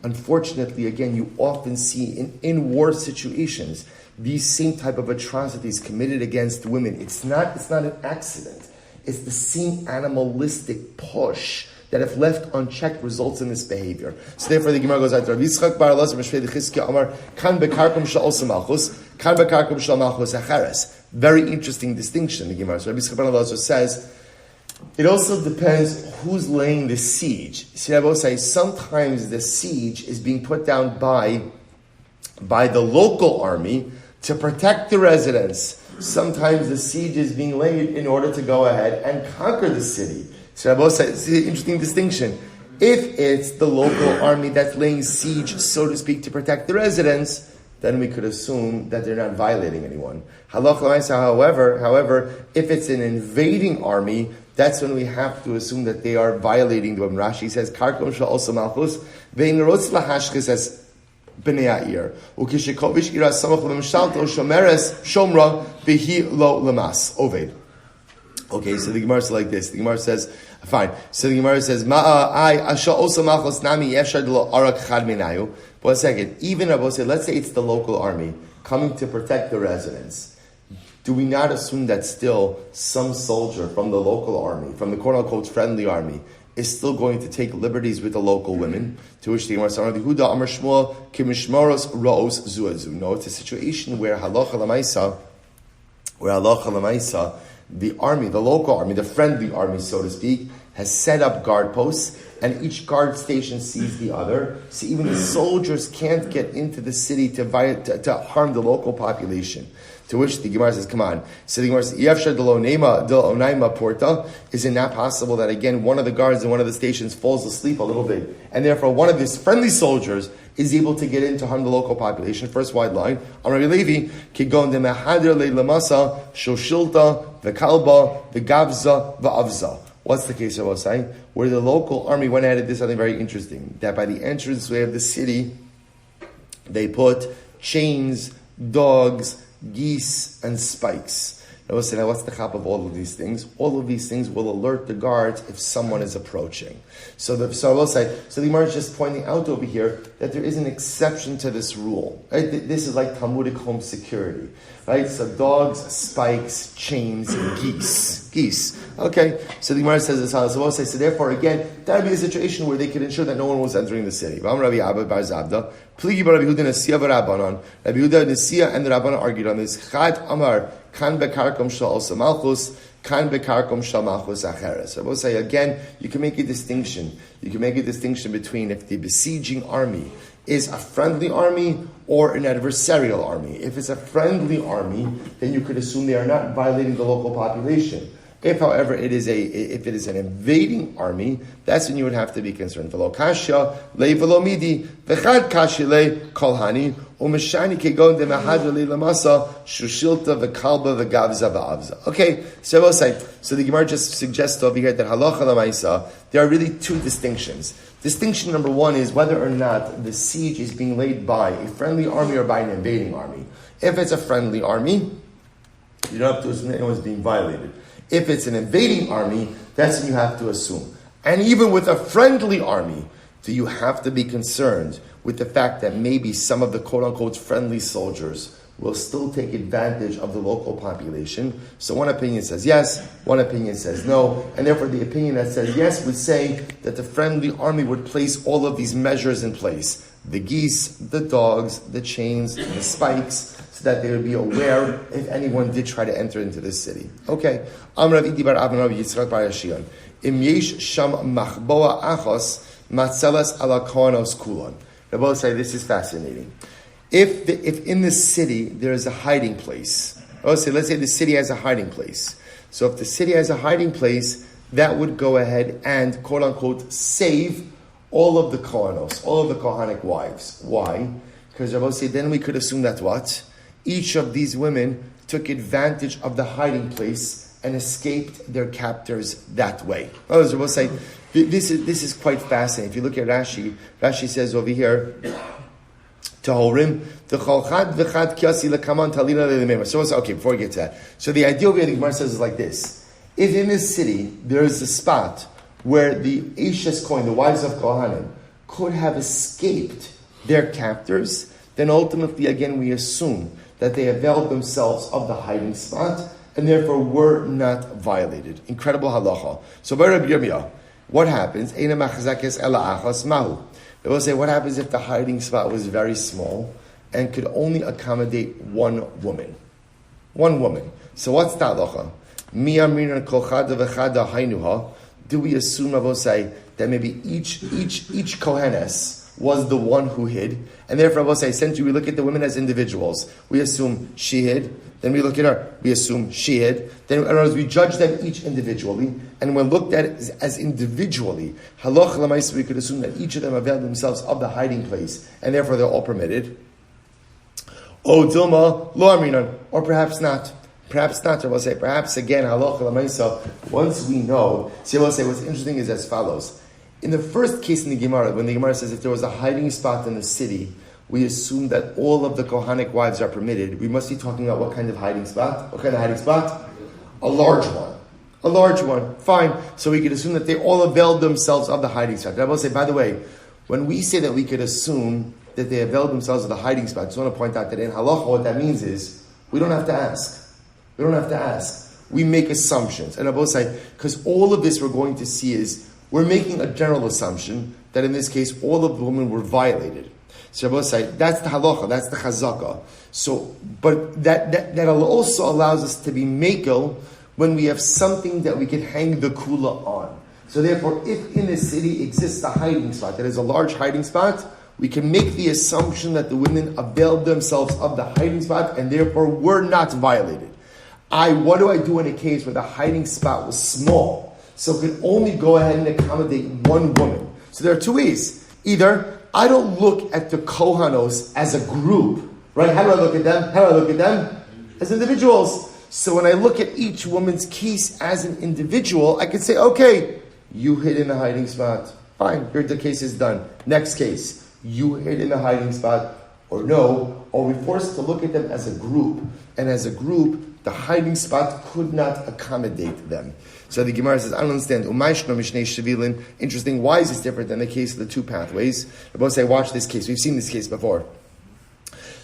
unfortunately, again, you often see in war situations these same type of atrocities committed against women. It's not an accident. It's the same animalistic push that, if left unchecked, results in this behavior. So therefore, the Gemara goes out to Rabbi Yitzchak bar Elazar Meshvei Chizkiya Amar Kan bekarkum sha'osa malchus, kan bekarkum shal malchus achares. Very interesting distinction. The Gemara. So Rabbi Yitzchak bar Elazar says it also depends who's laying the siege. See, I will say sometimes the siege is being put down by the local army to protect the residents. Sometimes the siege is being laid in order to go ahead and conquer the city. So Rabbi said, it's an interesting distinction. If it's the local army that's laying siege, so to speak, to protect the residents, then we could assume that they're not violating anyone. However, if it's an invading army, that's when we have to assume that they are violating the women. Rashi says, Karkom shal also malchus, vein rotz lahashkes as b'nei ha'ir. Ukishikovish ira samach l'mshalto shomeres shomra v'hi lo lemas. Oved. Okay, so the Gemara is like this. The Gemara says, fine. So the Gemara says, One second. Even Rabbi said, let's say it's the local army coming to protect the residents. Do we not assume that still some soldier from the local army, from the quote-unquote friendly army, is still going to take liberties with the local women? To which the Gemara says, no, it's a situation where halacha l'maisa, the army, the local army, the friendly army, so to speak, has set up guard posts, and each guard station sees the other. So even the soldiers can't get into the city to harm the local population. To which the Gemara says, come on. So the Gemara says, is it not possible that, again, one of the guards in one of the stations falls asleep a little bit, and therefore one of these friendly soldiers is able to get in to harm the local population? First wide line. Amar Levi, kigon de mehader le'lamasa, shoshilta, v'kalba, v'gavza, v'avza. What's the case of Osai? Where the local army went ahead and did something very interesting. That by the entranceway of the city, they put chains, dogs, geese, and spikes. Now what's the chap of all of these things? All of these things will alert the guards if someone is approaching. So the Gemara is just pointing out over here that there is an exception to this rule. Right? This is like Talmudic home security. Right? So dogs, spikes, chains, geese. Okay, so the Gemara says this. So therefore, again, that would be a situation where they could ensure that no one was entering the city. Rabbi Yehuda and the Rabbanan argued on this. Chad Amar kan bekarkom shal osa malchus, kan bekarkom shal malchus acheres. So I will say again, you can make a distinction. You can make a distinction between if the besieging army is a friendly army or an adversarial army. If it's a friendly army, then you could assume they are not violating the local population. If, however, if it is an invading army, that's when you would have to be concerned. V'lo kasha, le v'lo midi, v'chad kashi le kolhani, u'meshani kegon de mehadra le lamasa, shushilta v'kalba v'gavza v'avza. Okay, so the Gemara just suggests over here that halacha l'maisa, there are really two distinctions. Distinction number one is whether or not the siege is being laid by a friendly army or by an invading army. If it's a friendly army, you don't have to assume that anyone's being violated. If it's an invading army, that's when you have to assume. And even with a friendly army, do you have to be concerned with the fact that maybe some of the quote-unquote friendly soldiers will still take advantage of the local population? So one opinion says yes, one opinion says no, and therefore the opinion that says yes would say that the friendly army would place all of these measures in place. The geese, the dogs, the chains, the spikes, so that they would be aware if anyone did try to enter into this city. Okay. Amrav Idi bar Avin Rav Yitzchak bar Yashion. Im yesh sham machboa achos matzelas ala kohanos kulon. They both say this is fascinating. If in the city there is a hiding place, let's say the city has a hiding place. So if the city has a hiding place, that would go ahead and quote unquote save all of the kohanos, all of the kohanic wives. Why? Because Rabbi say then we could assume that what? Each of these women took advantage of the hiding place and escaped their captors that way. Rabbi say this is quite fascinating. If you look at Rashi says over here, Tahorim, the Cholchad v'chad kiasi lekaman talina le'lemema. So okay, before we get to that. So the idea over here, the Gemara says is like this. If in this city there is a spot where the Eishes Kohen, the wives of Kohanim, could have escaped their captors, then ultimately, again, we assume that they availed themselves of the hiding spot, and therefore were not violated. Incredible halacha. So, by Rabbi Yirmiyah, what happens? They will say, what happens if the hiding spot was very small and could only accommodate one woman? One woman. So what's the halacha? Do we assume, Rabosai, that maybe each Kohenes was the one who hid, and therefore, Rabosai, since we look at the women as individuals, we assume she hid, then we look at her, we assume she hid, then in other words, we judge them each individually, and when looked at as individually, halach l'mais, we could assume that each of them availed themselves of the hiding place, and therefore they're all permitted. O Dilma, lo aminan, or perhaps not. Perhaps not, I will say, perhaps again, halacha l'maisa, once we know, see, I will say, what's interesting is as follows. In the first case in the Gemara, when the Gemara says if there was a hiding spot in the city, we assume that all of the Kohanic wives are permitted. We must be talking about what kind of hiding spot? What kind of hiding spot? A large one. A large one. Fine. So we could assume that they all availed themselves of the hiding spot. I will say, by the way, when we say that we could assume that they availed themselves of the hiding spot, I just want to point out that in halacha, what that means is, we don't have to ask. We don't have to ask. We make assumptions. And Abba say, because all of this we're going to see is, we're making a general assumption that in this case, all of the women were violated. So Abba say, that's the halacha, that's the chazaka. So, but that also allows us to be makel when we have something that we can hang the kula on. So therefore, if in the city exists a hiding spot, that is a large hiding spot, we can make the assumption that the women availed themselves of the hiding spot and therefore were not violated. What do I do in a case where the hiding spot was small? So it could only go ahead and accommodate one woman. So there are two ways. Either I don't look at the Kohanos as a group, right? How do I look at them? As individuals. So when I look at each woman's case as an individual, I can say, okay, you hid in the hiding spot. Fine, the case is done. Next case, you hid in the hiding spot, or no, or we forced to look at them as a group, and as a group, the hiding spot could not accommodate them. So the Gemara says, I don't understand. Interesting. Why is this different than the case of the two pathways? I both say, watch this case. We've seen this case before.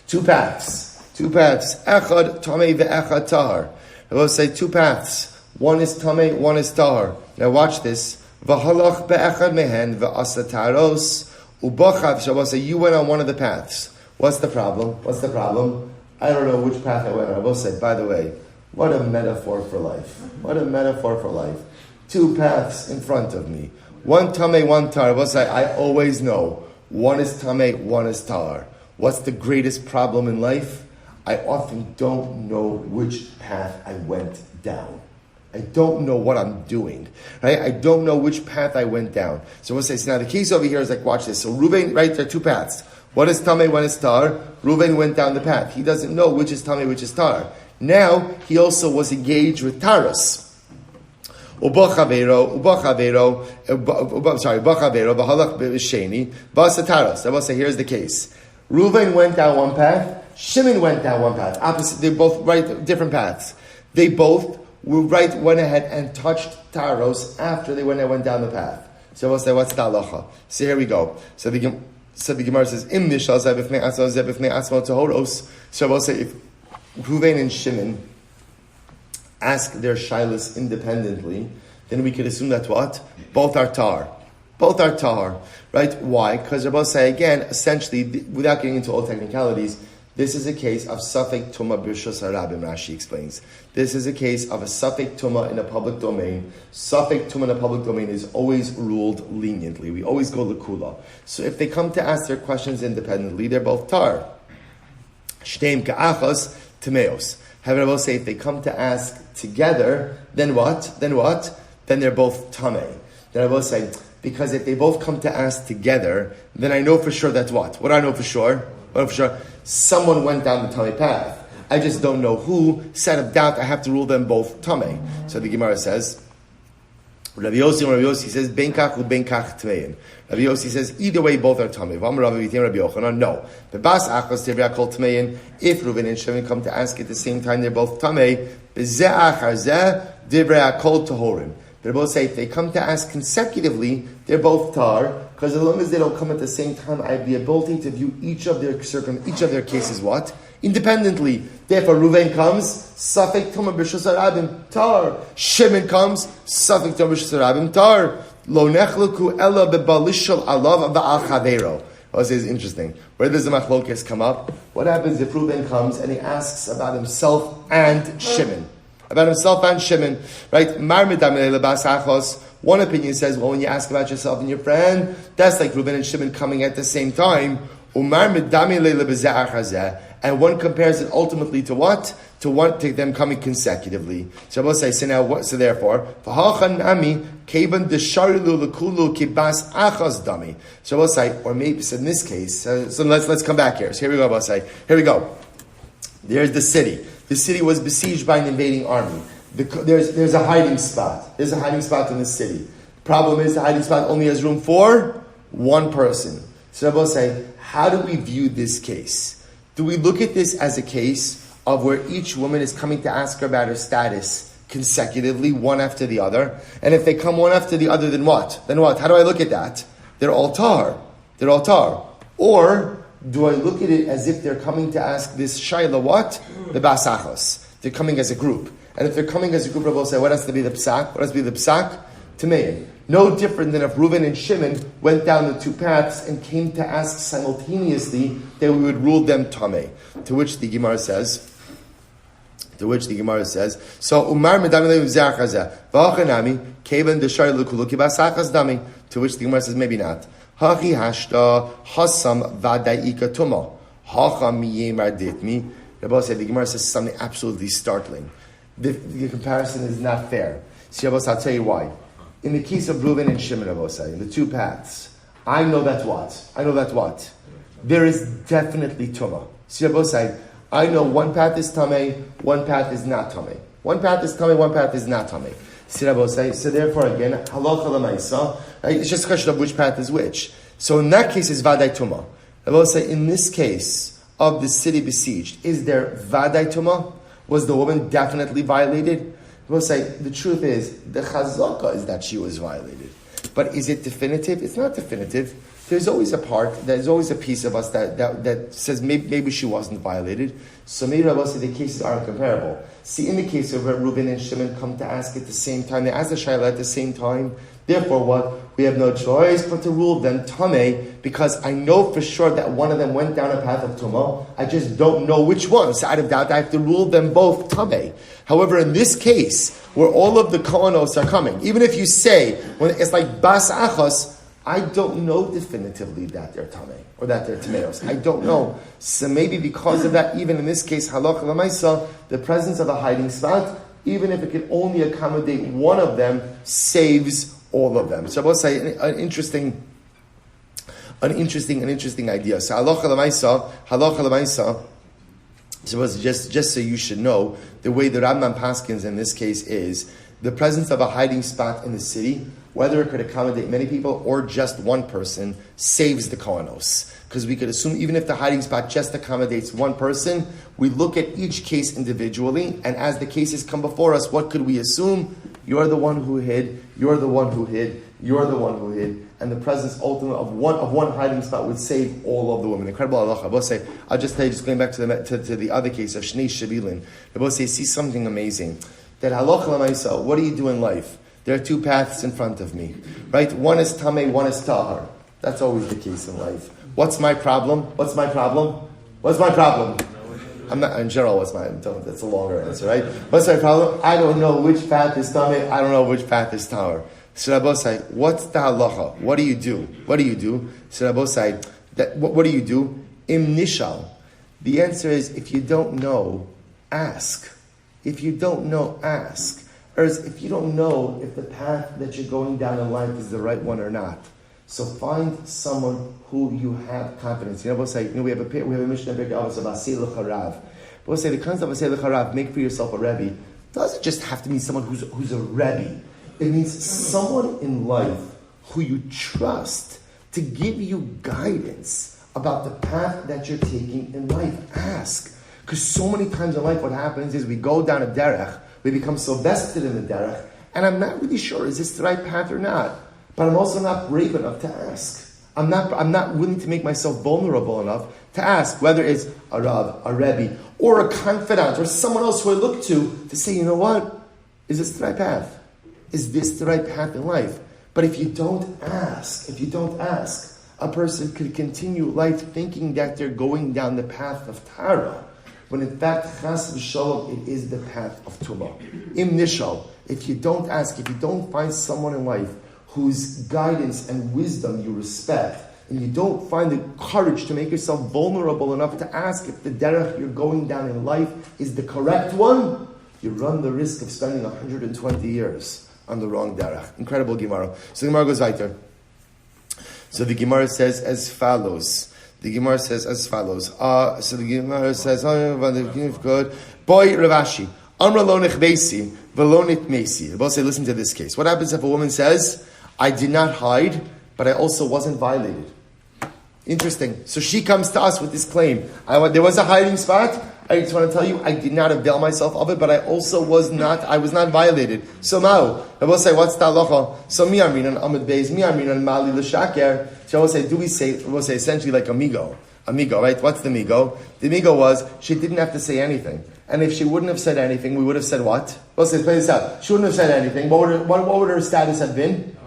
Two paths. Echad tamei ve'echad tahar. I both say two paths. One is tamei, one is tahar. Now watch this. V'halach be'echad mehen ve'asa taros u'bachav. So I both say, you went on one of the paths. What's the problem? I don't know which path I went on. I both said, by the way, what a metaphor for life. Two paths in front of me. One tamei, one tar. I both say, I always know. One is tamei, one is tar. What's the greatest problem in life? I often don't know which path I went down. I don't know what I'm doing. Right? I don't know which path I went down. So we'll say, so now the case over here is like, watch this. So Reuven, right, there are two paths. One is tamei, one is tar. Reuven went down the path. He doesn't know which is tamei, which is tar. Now, he also was engaged with taras. Ubachavero, v'halach b'sheni, b'asa taras. I will say, here's the case. Reuven went down one path. Shimon went down one path. Opposite, they both different paths. They both went ahead and touched taros after they went down the path. So we'll say, what's the halacha? So here we go. So the Gemara says, Im nishal zeh b'fnei atzmo zeh b'fnei atzmo toros. So we'll say, if Reuven and Shimon ask their shilas independently, then we could assume that what? Both are tar. Both are tar. Right? Why? Because they're both say, again, essentially, without getting into all technicalities, this is a case of Safek Tuma Birshos Harabim, Rashi explains. This is a case of a Safek Tuma in a public domain. Safek Tuma in a public domain is always ruled leniently. We always go L'Kula. So if they come to ask their questions independently, they're both tar. Shteim Ka'achos Timeos. However, I will say if they come to ask together, then what? Then they're both Tameh. Then I will say, because if they both come to ask together, then I know for sure that's what? What do I know for sure? Someone went down the Tameh path. I just don't know who. Set of doubt, I have to rule them both Tameh. So the Gemara says, Rabbi Yossi says, Ben kach u ben kach tmein. Rabbi Yossi says, either way, both are Tameh. Rabbi Yochanan, no. Bebas achos tevrei kol tmein. If Reuven and Shimon come to ask at the same time, they're both Tameh. Bezeh achar zeh, divrei kol tahorim. They both say if they come to ask consecutively, they're both tar, because as long as they don't come at the same time, I have the ability to view each of their cases what? Independently. Therefore, Reuven comes, Safek Tuma B'Rishos Harabim, tar. Shimon comes, Safek Tuma B'Rishos Harabim, tar. Lo nechluku ella bebalishal alav ba'al chavero. Oh, this is interesting. Where does the machlokes come up? What happens if Reuven comes and he asks about himself and Shimon? About himself and Shimon, right? One opinion says, well, when you ask about yourself and your friend, that's like Reuven and Shimon coming at the same time. And one compares it ultimately to what? To them coming consecutively. So I will say, so therefore, so I will say, or maybe so in this case, so let's come back here. So here we go, I will say. Here we go. There's the city. The city was besieged by an invading army. There's a hiding spot. There's a hiding spot in the city. Problem is the hiding spot only has room for one person. So Rabbi say, how do we view this case? Do we look at this as a case of where each woman is coming to ask her about her status consecutively, one after the other? And if they come one after the other, then what? Then what? How do I look at that? They're all tar. They're all tar. Or do I look at it as if they're coming to ask this shayla what? The basachos. They're coming as a group. And if they're coming as a group, Rabbi will say, what has to be the psak? What has to be the psak? Tamein. No different than if Reuven and Shimon went down the two paths and came to ask simultaneously, that we would rule them tamei. To which the Gemara says, so Umar medamei v'zachazeh v'achanami kevan deshar lukuluki basachas dami. To which the Gemara says, maybe not. Hachi hashta hasam vadaika tuma hacham miyemar ditmi. Rabbi said the Gemara says something absolutely startling. The comparison is not fair. See, Rabbi, I'll tell you why. In the case of Reuven and Shimon, Rabbi say, in the two paths, I know that what. There is definitely tuma. See, Rabbi say, I know one path is tamei, one path is not tamei. One path is tamei, one path is not tamei. See, Rabbi say, so therefore again, halacha l'maisa. It's just a question of which path is which. So in that case, it's vaday tuma. Rabbi say, in this case of the city besieged, is there vaday tuma? Was the woman definitely violated? We'll say, the truth is, the chazaka is that she was violated. But is it definitive? It's not definitive. There's always a piece of us that says maybe she wasn't violated. So maybe Rabbi say the cases aren't comparable. See, in the case of where Reuven and Shimon come to ask at the same time, they ask the shayla at the same time, therefore what? We have no choice but to rule them tamei, because I know for sure that one of them went down a path of tumah. I just don't know which one. So out of doubt, I have to rule them both tamei. However, in this case, where all of the kohanos are coming, even if you say, when it's like bas achos, I don't know definitively that they're tamei or that they're tameos. I don't know. So maybe because of that, even in this case, halacha l'maisa, the presence of a hiding spot, even if it can only accommodate one of them, saves all of them. So I will say an interesting idea. So halacha l'maisa. So just so you should know, the way the Rambam paskins in this case is the presence of a hiding spot in the city, whether it could accommodate many people or just one person, saves the kohanos. Because we could assume even if the hiding spot just accommodates one person, we look at each case individually, and as the cases come before us, what could we assume? You're the one who hid. You're the one who hid. You're the one who hid. And the presence ultimately of one hiding spot would save all of the women. Incredible halacha. I'll just tell you, just going back to the other case of Shnei Shabilin. The see something amazing. That halacha l'maisa, what do you do in life? There are two paths in front of me, right? One is tamei, one is tahar. That's always the case in life. What's my problem? What's my problem? What's my problem? I'm not, in general, that's a longer answer, right? What's my problem? I don't know which path is tamei, I don't know which path is tahar. So Rabbosai, what's the halacha? What do you do? What do you do? So Rabbosai, what do you do? Im nishal. The answer is, if you don't know, ask. If you don't know, ask. Or if you don't know if the path that you're going down in life is the right one or not. So find someone who you have confidence. We have a mission of Asei L'Charav. We'll say the concept of Asei L'Charav, make for yourself a Rebbe, doesn't just have to mean someone who's a Rebbe. It means someone in life who you trust to give you guidance about the path that you're taking in life. Ask. Because so many times in life what happens is we go down a derech, we become so vested in the derech, and I'm not really sure, is this the right path or not? But I'm also not brave enough to ask. I'm not willing to make myself vulnerable enough to ask, whether it's a Rav, a Rebbe, or a confidant, or someone else who I look to say, you know what? Is this the right path? Is this the right path in life? But if you don't ask, a person could continue life thinking that they're going down the path of Tara, when in fact, chas v'shalom, it is the path of Tumah. Im nishal, if you don't ask, if you don't find someone in life whose guidance and wisdom you respect, and you don't find the courage to make yourself vulnerable enough to ask if the derech you're going down in life is the correct one, you run the risk of spending 120 years on the wrong derech. Incredible Gemara. So the Gemara goes weiter. So the Gemara says as follows. So the Gemara says, good. Boy Ravashi, Amra lo nechbesi, velo nitmesi. We'll say, listen to this case. What happens if a woman says, I did not hide, but I also wasn't violated? Interesting. So she comes to us with this claim. There was a hiding spot. I just want to tell you, I did not avail myself of it, but I also was not violated. So now, I will say, what's the halacha? So mi aminan amid beis, mi aminan mali l'shaker. So I will say, we'll say essentially like amigo, right? What's the migo? The migo was, she didn't have to say anything. And if she wouldn't have said anything, we would have said what? We'll say, play this out. She wouldn't have said anything. What would her status have been?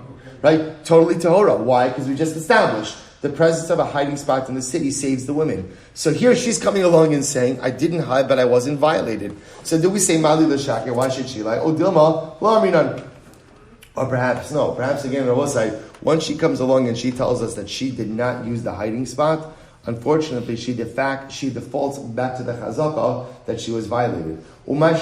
Right? Totally Tahora. Why? Because we just established the presence of a hiding spot in the city saves the women. So here she's coming along and saying, I didn't hide, but I wasn't violated. So do we say Mali l'shakir? Why should she lie? Oh, Dilma, lo aminan. Or perhaps, no. Perhaps again, once she comes along and she tells us that she did not use the hiding spot, unfortunately, she defaults back to the chazaka that she was violated. Why is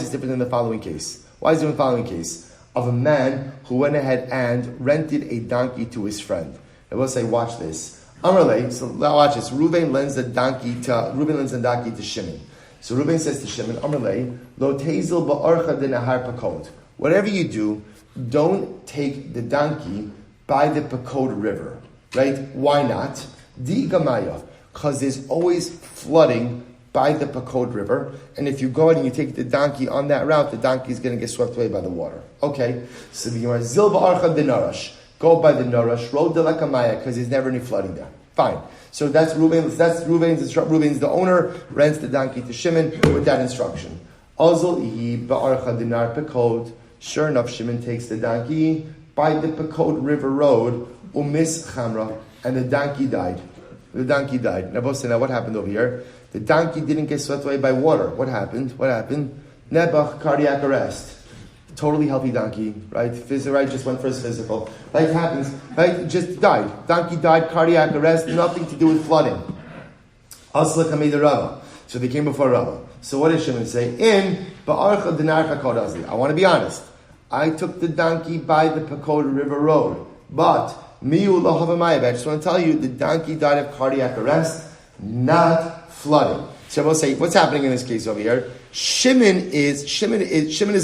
this different than the following case? Why is it in the following case? Of a man who went ahead and rented a donkey to his friend. I will say, watch this. Amrle, so watch this. Reuven lends the donkey to Shimon. So Reuven says to Shimon, Amrle, lo tezel ba'archa de nahar pakod. Whatever you do, don't take the donkey by the Pakod River. Right? Why not? Di gamaya. Because there's always flooding by the Pakod River, and if you go and you take the donkey on that route, the donkey is going to get swept away by the water. Okay, so the Gemara Zil ba'archa de Narash, go by the Narash, road de la Kamaya, because there's never any flooding there. Fine. So that's Reuven's the owner, rents the donkey to Shimon with that instruction. Azul ihi ba'archa dinar Pakod. Sure enough, Shimon takes the donkey by the Pakod River road, umis chamra, and the donkey died. Now, what happened over here? The donkey didn't get swept away by water. What happened? Nebuch, cardiac arrest. Totally healthy donkey, right? Just went for his physical. Like happens, right? Just died. Donkey died, cardiac arrest, nothing to do with flooding. Asla kamei Rava. So they came before Rava. So what did Shimon say? Ba'archa dinar Pakod Azli. I want to be honest. I took the donkey by the Pakod River Road, but miu lo havamaya. I just want to tell you, the donkey died of cardiac arrest, not flooding. So we'll say, what's happening in this case over here? Shimon is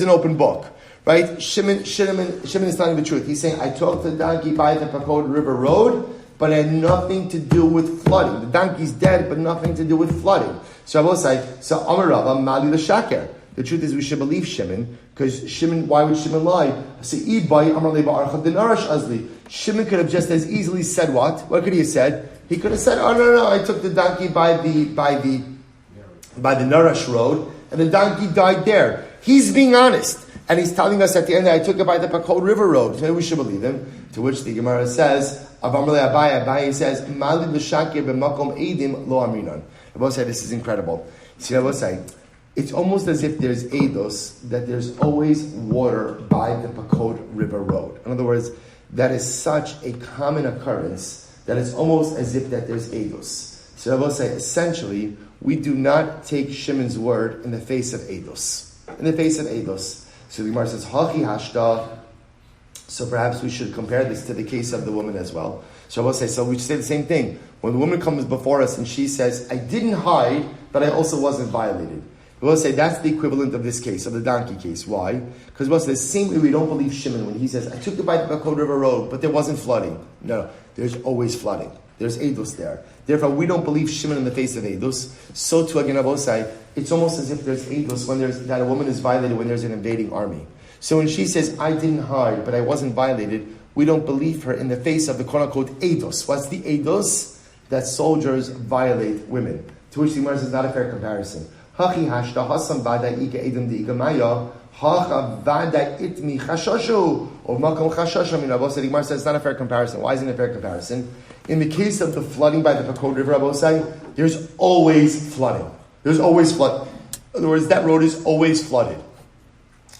an open book, right? Shimon is telling the truth. He's saying, I took the donkey by the Pakod River Road, but it had nothing to do with flooding. The donkey's dead, but nothing to do with flooding. So I will say, so Amar Rava, Mali l'shaker. The truth is we should believe Shimon, because Shimon, why would Shimon lie? Shimon could have just as easily said what? What could he have said? He could have said, oh no, I took the donkey by the Narash road, and the donkey died there. He's being honest. And he's telling us at the end that I took it by the Pakod River Road. So we should believe him. To which the Gemara says, Abaye says, Mali l'shakir b'makom eidim lo aminan. Rabbi say this is incredible. See, Rabbi say, it's almost as if there's eidos, that there's always water by the Pakod River Road. In other words, that is such a common occurrence that it's almost as if that there's eidos. So Rabbi say, essentially, we do not take Shimon's word in the face of eidos. In the face of eidos. So the Gemara says, Hachi hashta. So perhaps we should compare this to the case of the woman as well. So I will say, so we say the same thing. When the woman comes before us and she says, I didn't hide, but I also wasn't violated. We will say that's the equivalent of this case, of the donkey case. Why? Because we'll say the same way we don't believe Shimon when he says, I took it by the Pakod River Road, but there wasn't flooding. No, there's always flooding. There's Eidos there. Therefore, we don't believe Shimon in the face of Eidos. So too, again, Abosai, it's almost as if there's Eidos when that a woman is violated when there's an invading army. So when she says, I didn't hide, but I wasn't violated, we don't believe her in the face of the quote-unquote Eidos. What's the Eidos? That soldiers violate women. To which the Gemara says, not a fair comparison. Hachi hashta hasam vada ika edom de ika maya hacha vada itmi chashashu or makom chashashu. The Gemara says it's not a fair comparison. Why isn't it a fair comparison? In the case of the flooding by the Pakod River, Abosai, there's always flooding. There's always flooding. In other words, that road is always flooded.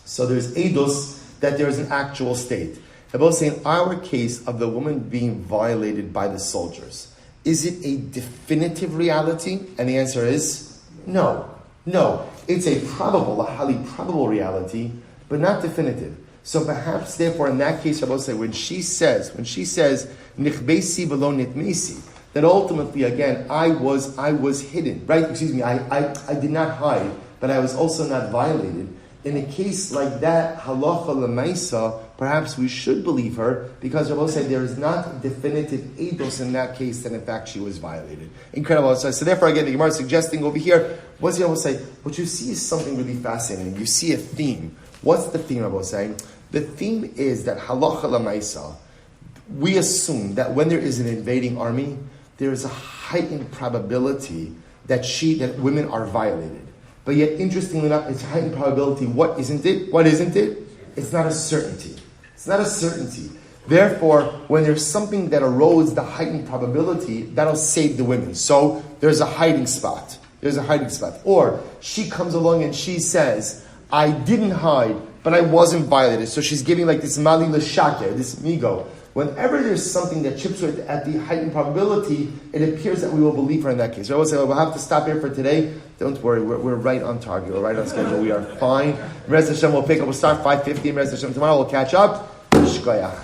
So there's eidos that there is an actual state. Abosai, in our case of the woman being violated by the soldiers, is it a definitive reality? And the answer is no. No. It's a highly probable reality, but not definitive. So perhaps, therefore, in that case, Abosai, when she says, nichbesi v'lo nitmesi, that ultimately, again, I was hidden, right? I did not hide, but I was also not violated. In a case like that, halacha l'maisa, perhaps we should believe her, because Rabbi said there is not definitive eidos in that case that in fact she was violated. Incredible. So therefore, again, the Gemara is suggesting over here, what's the Rabbi say? What you see is something really fascinating. You see a theme. What's the theme, Rabbi saying? The theme is that halacha l'maisa, we assume that when there is an invading army, there is a heightened probability that women are violated. But yet, interestingly enough, it's a heightened probability. What isn't it? What isn't it? It's not a certainty. It's not a certainty. Therefore, when there's something that erodes the heightened probability, that'll save the women. So there's a hiding spot. There's a hiding spot. Or she comes along and she says, I didn't hide, but I wasn't violated. So she's giving like this mali l'shake, this migo. Whenever there's something that chips her at the heightened probability, it appears that we will believe her in that case. So I will say, we'll have to stop here for today. Don't worry, we're right on target. We're right on schedule. We are fine. Rez Hashem will pick up. We'll start 5:50. Rez Hashem tomorrow. We'll catch up. Shkoyach.